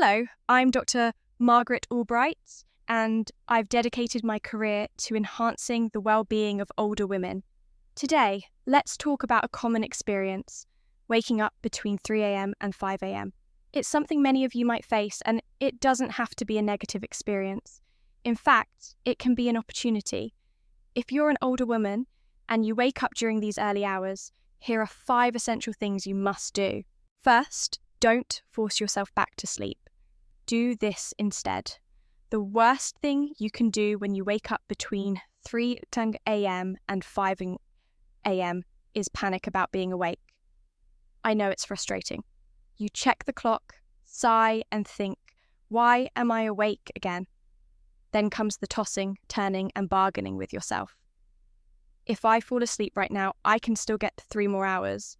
Hello, I'm Dr. Margaret Albright, and I've dedicated my career to enhancing the well-being of older women. Today, let's talk about a common experience, waking up between 3 a.m. and 5 a.m. It's something many of you might face, and it doesn't have to be a negative experience. In fact, it can be an opportunity. If you're an older woman and you wake up during these early hours, here are 5 essential things you must do. First, don't force yourself back to sleep. Do this instead. The worst thing you can do when you wake up between 3 a.m. and 5 a.m. is panic about being awake. I know it's frustrating. You check the clock, sigh, and think, why am I awake again? Then comes the tossing, turning, and bargaining with yourself. If I fall asleep right now, I can still get 3 more hours.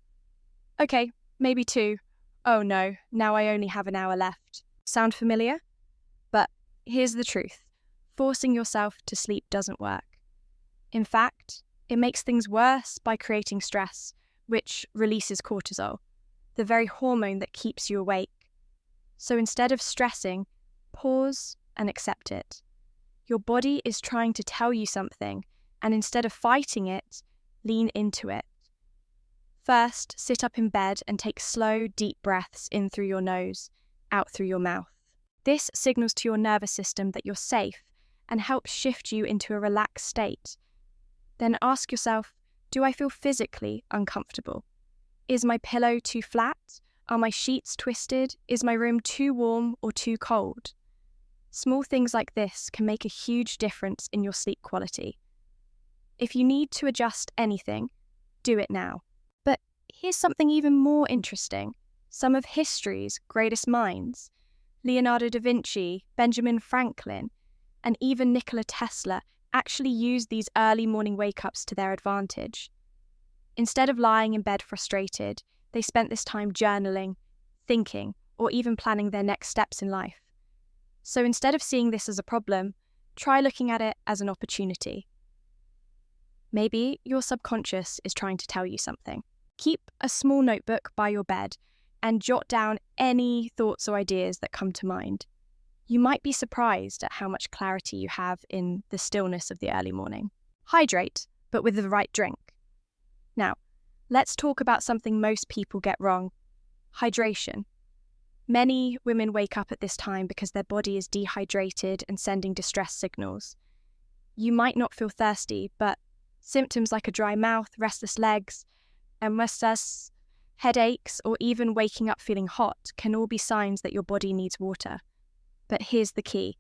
Okay, maybe 2. Oh no, now I only have an hour left. Sound familiar? But here's the truth. Forcing yourself to sleep doesn't work. In fact, it makes things worse by creating stress, which releases cortisol, the very hormone that keeps you awake. So instead of stressing, pause and accept it. Your body is trying to tell you something, and instead of fighting it, lean into it. First, sit up in bed and take slow, deep breaths in through your nose, out through your mouth. This signals to your nervous system that you're safe and helps shift you into a relaxed state. Then ask yourself, do I feel physically uncomfortable? Is my pillow too flat? Are my sheets twisted? Is my room too warm or too cold? Small things like this can make a huge difference in your sleep quality. If you need to adjust anything, do it now. But here's something even more interesting. Some of history's greatest minds, Leonardo da Vinci, Benjamin Franklin, and even Nikola Tesla, actually used these early morning wake-ups to their advantage. Instead of lying in bed frustrated, they spent this time journaling, thinking, or even planning their next steps in life. So instead of seeing this as a problem, try looking at it as an opportunity. Maybe your subconscious is trying to tell you something. Keep a small notebook by your bed and jot down any thoughts or ideas that come to mind. You might be surprised at how much clarity you have in the stillness of the early morning. Hydrate, but with the right drink. Now, let's talk about something most people get wrong: hydration. Many women wake up at this time because their body is dehydrated and sending distress signals. You might not feel thirsty, but symptoms like a dry mouth, restless legs, and restless headaches, or even waking up feeling hot can all be signs that your body needs water. But here's the key.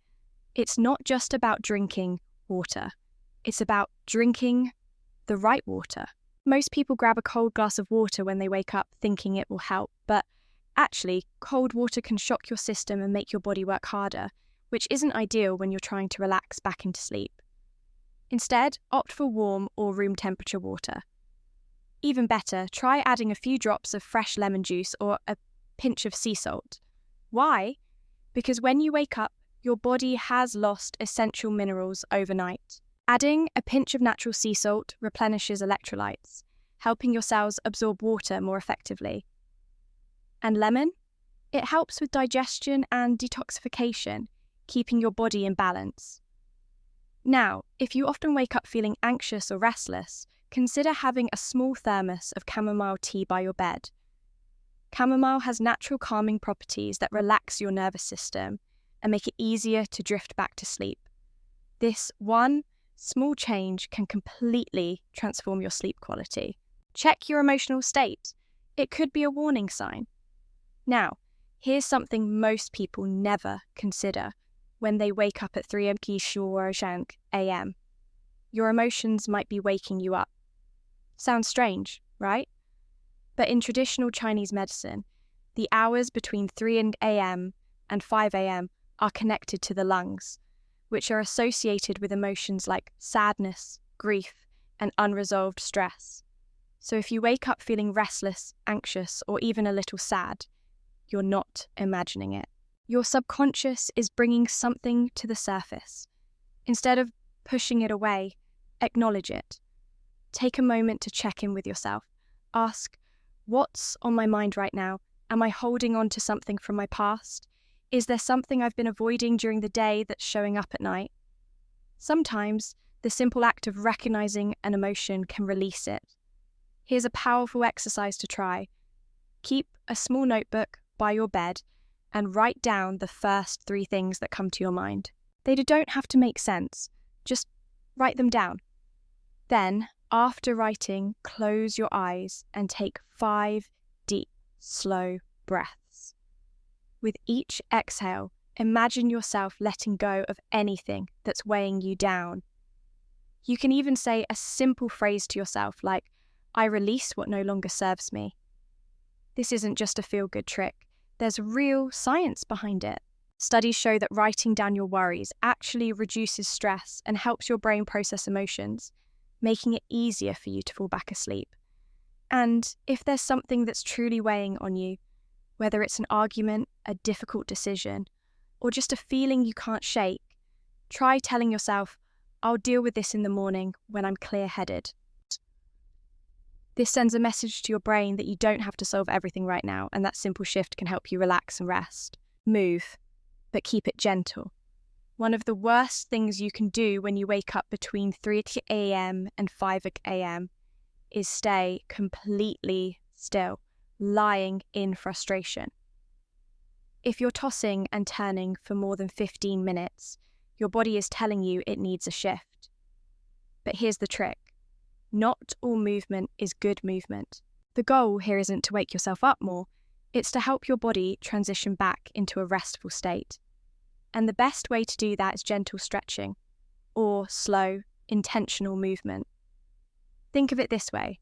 It's not just about drinking water. It's about drinking the right water. Most people grab a cold glass of water when they wake up thinking it will help, but actually, cold water can shock your system and make your body work harder, which isn't ideal when you're trying to relax back into sleep. Instead, opt for warm or room temperature water. Even better, try adding a few drops of fresh lemon juice or a pinch of sea salt. Why? Because when you wake up, your body has lost essential minerals overnight. Adding a pinch of natural sea salt replenishes electrolytes, helping your cells absorb water more effectively. And lemon? It helps with digestion and detoxification, keeping your body in balance. Now, if you often wake up feeling anxious or restless, consider having a small thermos of chamomile tea by your bed. Chamomile has natural calming properties that relax your nervous system and make it easier to drift back to sleep. This one small change can completely transform your sleep quality. Check your emotional state. It could be a warning sign. Now, here's something most people never consider when they wake up at 3 a.m. Your emotions might be waking you up. Sounds strange, right? But in traditional Chinese medicine, the hours between 3 a.m. and 5 a.m. are connected to the lungs, which are associated with emotions like sadness, grief, and unresolved stress. So if you wake up feeling restless, anxious, or even a little sad, you're not imagining it. Your subconscious is bringing something to the surface. Instead of pushing it away, acknowledge it. Take a moment to check in with yourself. Ask, what's on my mind right now? Am I holding on to something from my past? Is there something I've been avoiding during the day that's showing up at night? Sometimes the simple act of recognizing an emotion can release it. Here's a powerful exercise to try. Keep a small notebook by your bed and write down the first 3 things that come to your mind. They don't have to make sense, just write them down. Then, after writing, close your eyes and take 5 deep, slow breaths. With each exhale, imagine yourself letting go of anything that's weighing you down. You can even say a simple phrase to yourself like, "I release what no longer serves me." This isn't just a feel-good trick. There's real science behind it. Studies show that writing down your worries actually reduces stress and helps your brain process emotions, making it easier for you to fall back asleep. And if there's something that's truly weighing on you, whether it's an argument, a difficult decision, or just a feeling you can't shake, try telling yourself, "I'll deal with this in the morning when I'm clear-headed." This sends a message to your brain that you don't have to solve everything right now, and that simple shift can help you relax and rest. Move, but keep it gentle. One of the worst things you can do when you wake up between 3 a.m. and 5 a.m. is stay completely still, lying in frustration. If you're tossing and turning for more than 15 minutes, your body is telling you it needs a shift. But here's the trick. Not all movement is good movement. The goal here isn't to wake yourself up more, it's to help your body transition back into a restful state. And the best way to do that is gentle stretching, or slow, intentional movement. Think of it this way.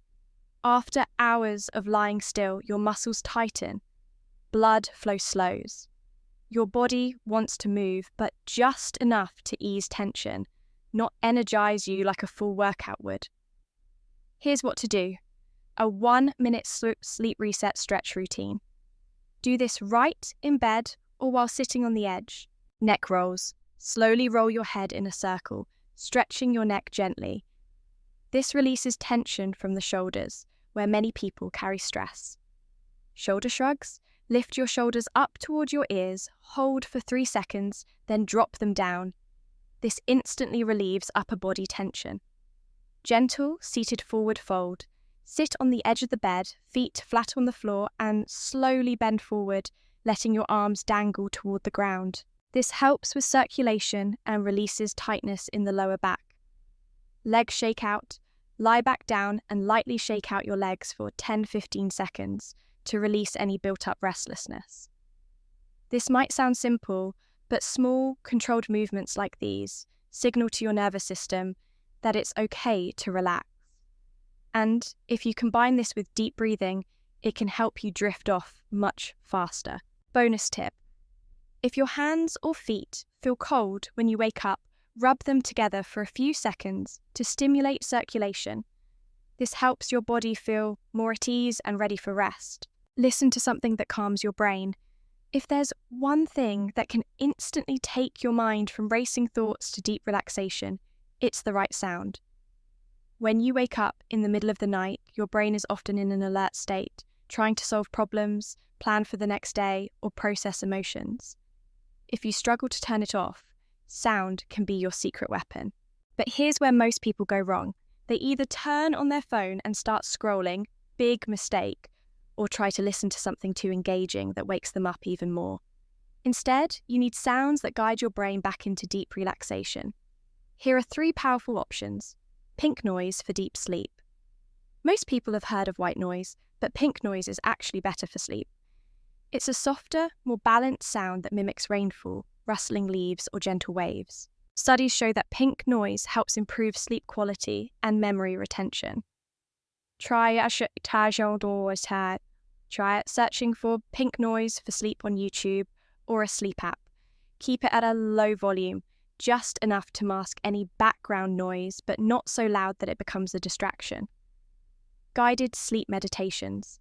After hours of lying still, your muscles tighten, blood flow slows. Your body wants to move, but just enough to ease tension, not energize you like a full workout would. Here's what to do. A 1-minute sleep reset stretch routine. Do this right in bed or while sitting on the edge. Neck rolls. Slowly roll your head in a circle, stretching your neck gently. This releases tension from the shoulders, where many people carry stress. Shoulder shrugs. Lift your shoulders up toward your ears, hold for 3 seconds, then drop them down. This instantly relieves upper body tension. Gentle, seated forward fold. Sit on the edge of the bed, feet flat on the floor, and slowly bend forward, letting your arms dangle toward the ground. This helps with circulation and releases tightness in the lower back. Legs shake out. Lie back down and lightly shake out your legs for 10-15 seconds to release any built-up restlessness. This might sound simple, but small, controlled movements like these signal to your nervous system that it's okay to relax. And if you combine this with deep breathing, it can help you drift off much faster. Bonus tip. If your hands or feet feel cold when you wake up, rub them together for a few seconds to stimulate circulation. This helps your body feel more at ease and ready for rest. Listen to something that calms your brain. If there's one thing that can instantly take your mind from racing thoughts to deep relaxation, it's the right sound. When you wake up in the middle of the night, your brain is often in an alert state, trying to solve problems, plan for the next day, or process emotions. If you struggle to turn it off, sound can be your secret weapon. But here's where most people go wrong. They either turn on their phone and start scrolling, big mistake, or try to listen to something too engaging that wakes them up even more. Instead, you need sounds that guide your brain back into deep relaxation. Here are 3 powerful options. Pink noise for deep sleep. Most people have heard of white noise, but pink noise is actually better for sleep. It's a softer, more balanced sound that mimics rainfall, rustling leaves, or gentle waves. Studies show that pink noise helps improve sleep quality and memory retention. Try searching for pink noise for sleep on YouTube or a sleep app. Keep it at a low volume, just enough to mask any background noise, but not so loud that it becomes a distraction. Guided sleep meditations.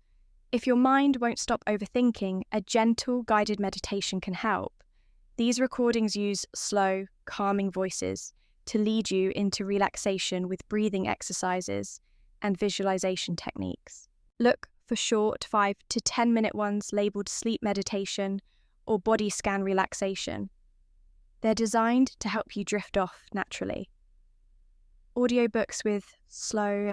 If your mind won't stop overthinking, a gentle guided meditation can help. These recordings use slow, calming voices to lead you into relaxation with breathing exercises and visualization techniques. Look for short 5 to 10 minute ones labeled sleep meditation or body scan relaxation. They're designed to help you drift off naturally. Audiobooks with slow,